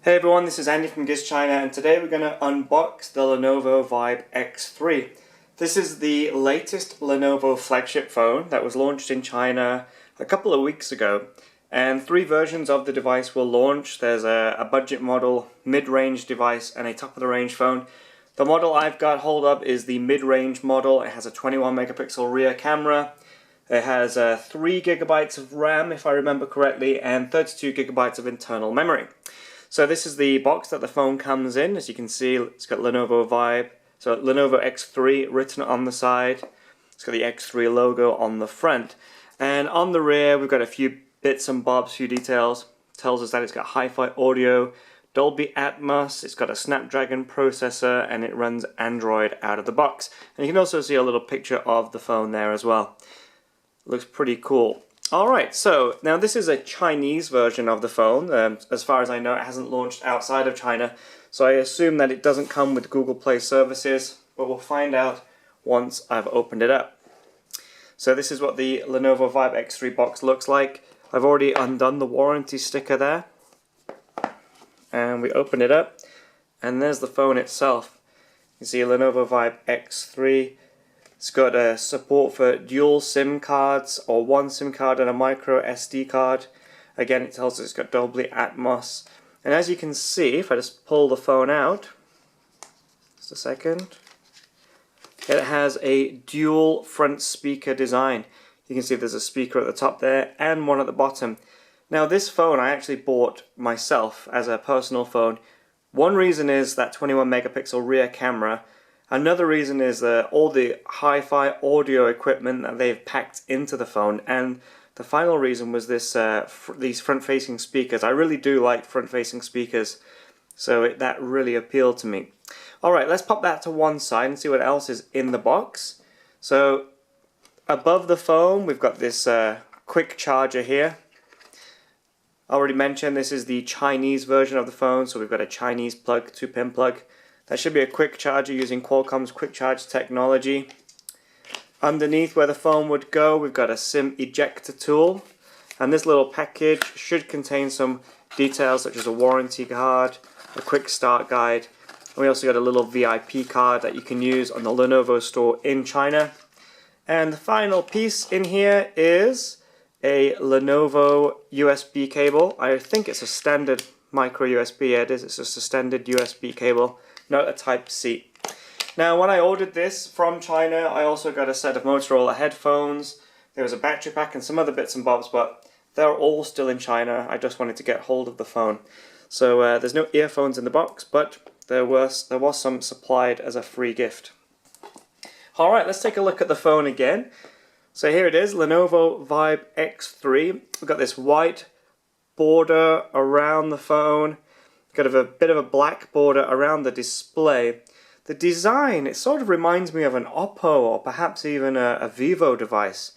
Hey everyone, this is Andy from Gizchina, and today we're going to unbox the Lenovo Vibe X3. This is the latest Lenovo flagship phone that was launched in China a couple of weeks ago, and three versions of the device will launch. There's a budget model, mid-range device, and a top-of-the-range phone. The model I've got hold of is the mid-range model. It has a 21 megapixel rear camera. It has 3 gigabytes of RAM, if I remember correctly, and 32 gigabytes of internal memory. So this is the box that the phone comes in. As you can see, it's got Lenovo Vibe, so Lenovo X3 written on the side. It's got the X3 logo on the front. And on the rear, we've got a few bits and bobs, few details. Tells us that it's got hi-fi audio, Dolby Atmos, it's got a Snapdragon processor, and it runs Android out of the box. And you can also see a little picture of the phone there as well. Looks pretty cool. Alright, so now this is a Chinese version of the phone. As far as I know, it hasn't launched outside of China, so I assume that it doesn't come with Google Play services, but we'll find out once I've opened it up. So this is what the Lenovo Vibe X3 box looks like. I've already undone the warranty sticker there, and we open it up, and there's the phone itself. You see Lenovo Vibe X3. It's got support for dual SIM cards, or one SIM card and a micro SD card. Again, it tells us it's got Dolby Atmos. And as you can see, if I just pull the phone out, just a second, it has a dual front speaker design. You can see there's a speaker at the top there and one at the bottom. Now this phone I actually bought myself as a personal phone. One reason is that 21 megapixel rear camera. Another reason is all the hi-fi audio equipment that they've packed into the phone, and the final reason was this these front-facing speakers. I really do like front-facing speakers, so that really appealed to me. Alright, let's pop that to one side and see what else is in the box. So above the phone we've got this quick charger here. I already mentioned this is the Chinese version of the phone, so we've got a Chinese plug, 2-pin plug. That should be a quick charger using Qualcomm's quick charge technology. Underneath where the phone would go, we've got a SIM ejector tool. And this little package should contain some details such as a warranty card, a quick start guide. And we also got a little VIP card that you can use on the Lenovo store in China. And the final piece in here is a Lenovo USB cable. I think it's a standard micro USB. Yeah, it is. It's just a standard USB cable. Not a Type-C. Now when I ordered this from China, I also got a set of Motorola headphones. There was a battery pack and some other bits and bobs, but they're all still in China. I just wanted to get hold of the phone. So there's no earphones in the box, but there was some supplied as a free gift. Alright, let's take a look at the phone again. So here it is, Lenovo Vibe X3. We've got this white border around the phone. Got a bit of a black border around the display. The design, it sort of reminds me of an Oppo or perhaps even a Vivo device.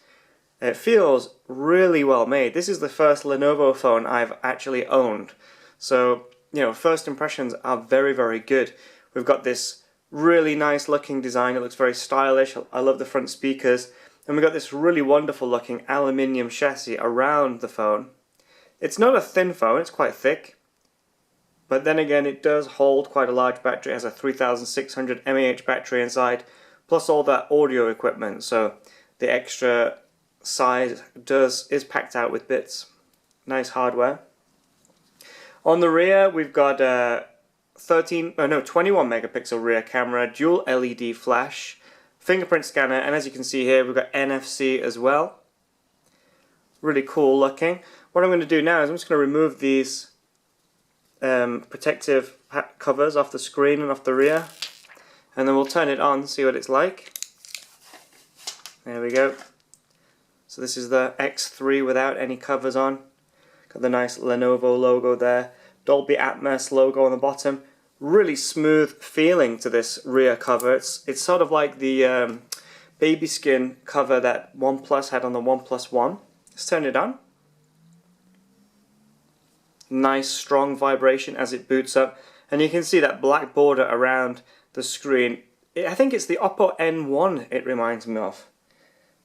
It feels really well made. This is the first Lenovo phone I've actually owned. So, you know, first impressions are very, very good. We've got this really nice looking design. It looks very stylish. I love the front speakers. And we've got this really wonderful looking aluminium chassis around the phone. It's not a thin phone, it's quite thick. But then again, it does hold quite a large battery. It has a 3600 mAh battery inside, plus all that audio equipment. So the extra size is packed out with bits. Nice hardware. On the rear, we've got a 21 megapixel rear camera, dual LED flash, fingerprint scanner, and as you can see here, we've got NFC as well. Really cool looking. What I'm going to do now is I'm just going to remove these protective covers off the screen and off the rear, and then we'll turn it on, see what it's like. There we go. So this is the X3 without any covers on. Got the nice Lenovo logo there, Dolby Atmos logo on the bottom. Really smooth feeling to this rear cover. It's sort of like the baby skin cover that OnePlus had on the OnePlus One. Let's turn it on. Nice strong vibration as it boots up, and you can see that black border around the screen. I think it's the Oppo N1 it reminds me of.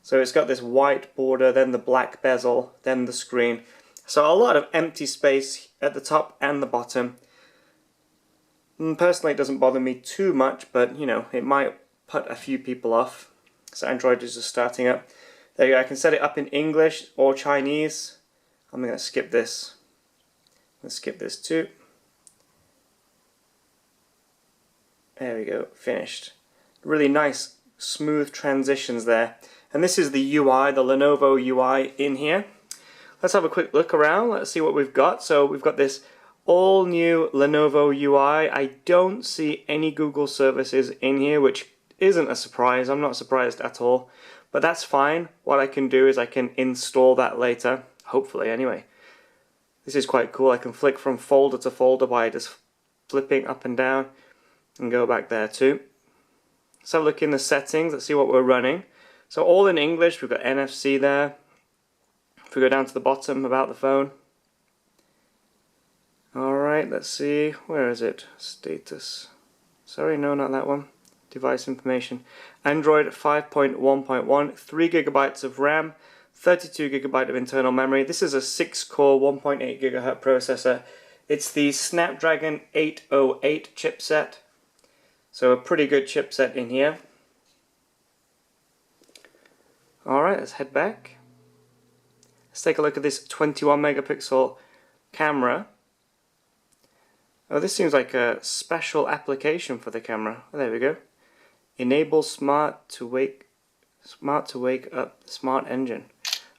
So it's got this white border, then the black bezel, then the screen. So a lot of empty space at the top and the bottom. Personally, it doesn't bother me too much, but you know, it might put a few people off. So Android is just starting up. There you go, I can set it up in English or Chinese. I'm going to skip this. Let's skip this too. There we go, finished. Really nice, smooth transitions there. And this is the UI, the Lenovo UI in here. Let's have a quick look around, let's see what we've got. So we've got this all new Lenovo UI. I don't see any Google services in here, which isn't a surprise. I'm not surprised at all, but that's fine. What I can do is I can install that later, hopefully anyway. This is quite cool. I can flick from folder to folder by just flipping up and down and go back there too. Let's have a look in the settings. Let's see what we're running. So all in English. We've got NFC there. If we go down to the bottom, about the phone. Alright, let's see. Where is it? Status. Sorry, no, not that one. Device information. Android 5.1.1, 3 GB of RAM, 32 GB of internal memory. This is a 6-core 1.8 GHz processor. It's the Snapdragon 808 chipset. So a pretty good chipset in here. Alright, let's head back. Let's take a look at this 21 megapixel camera. Oh, this seems like a special application for the camera. Oh, there we go. Enable smart to wake up smart engine.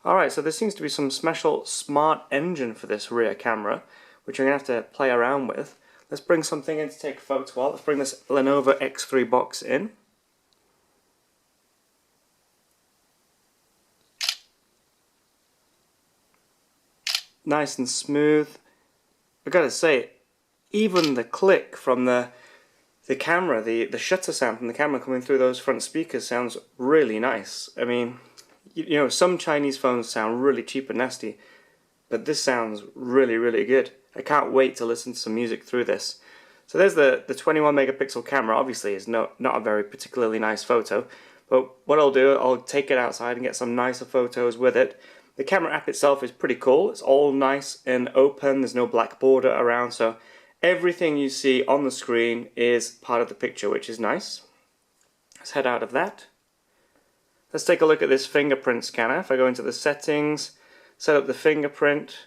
Alright, so there seems to be some special smart engine for this rear camera, which I'm going to have to play around with. Let's bring something in to take a photo of. Let's bring this Lenovo X3 box in. Nice and smooth. I gotta say, even the click from the camera, the shutter sound from the camera coming through those front speakers sounds really nice. I mean, you know, some Chinese phones sound really cheap and nasty, but this sounds really, really good. I can't wait to listen to some music through this. So there's the 21 megapixel camera. Obviously is not a very particularly nice photo, but what I'll do, I'll take it outside and get some nicer photos with it. The camera app itself is pretty cool. It's all nice and open. There's no black border around, so everything you see on the screen is part of the picture, which is nice. Let's head out of that. Let's take a look at this fingerprint scanner. If I go into the settings, set up the fingerprint.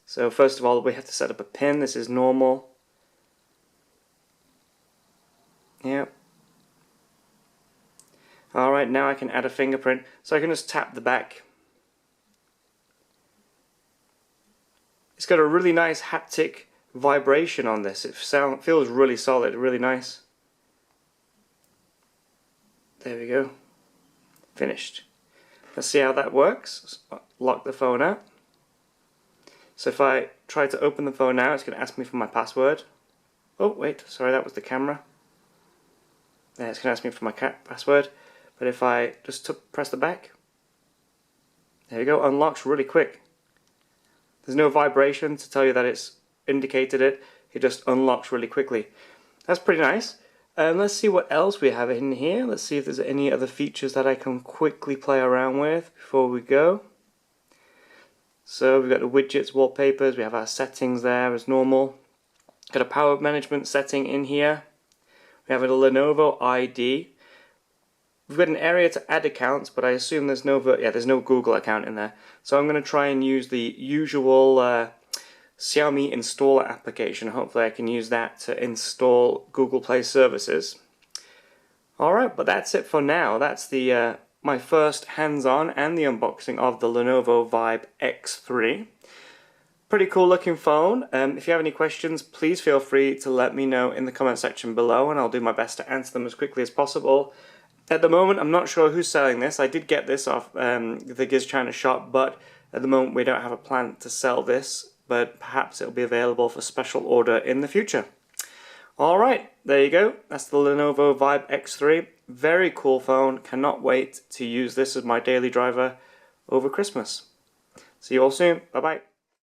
So first of all, we have to set up a pin. This is normal. Yep. Alright, now I can add a fingerprint. So I can just tap the back. It's got a really nice haptic vibration on this. It feels really solid, really nice. There we go. Finished. Let's see how that works. Let's lock the phone out. So if I try to open the phone now, it's going to ask me for my password. Oh wait, sorry, that was the camera. There, it's going to ask me for my password. But if I just press the back, there you go, unlocks really quick. There's no vibration to tell you that it's indicated it. It just unlocks really quickly. That's pretty nice. Let's see what else we have in here. Let's see if there's any other features that I can quickly play around with before we go. So we've got the widgets, wallpapers, we have our settings there as normal. Got a power management setting in here. We have a Lenovo ID. We've got an area to add accounts, but I assume there's no Google account in there. So I'm going to try and use the usual Xiaomi installer application. Hopefully I can use that to install Google Play services. Alright, but that's it for now. That's the my first hands-on and the unboxing of the Lenovo Vibe X3. Pretty cool looking phone. If you have any questions, please feel free to let me know in the comment section below, and I'll do my best to answer them as quickly as possible. At the moment, I'm not sure who's selling this. I did get this off the Gizchina shop, but at the moment we don't have a plan to sell this, but perhaps it'll be available for special order in the future. Alright, there you go. That's the Lenovo Vibe X3. Very cool phone. Cannot wait to use this as my daily driver over Christmas. See you all soon. Bye-bye.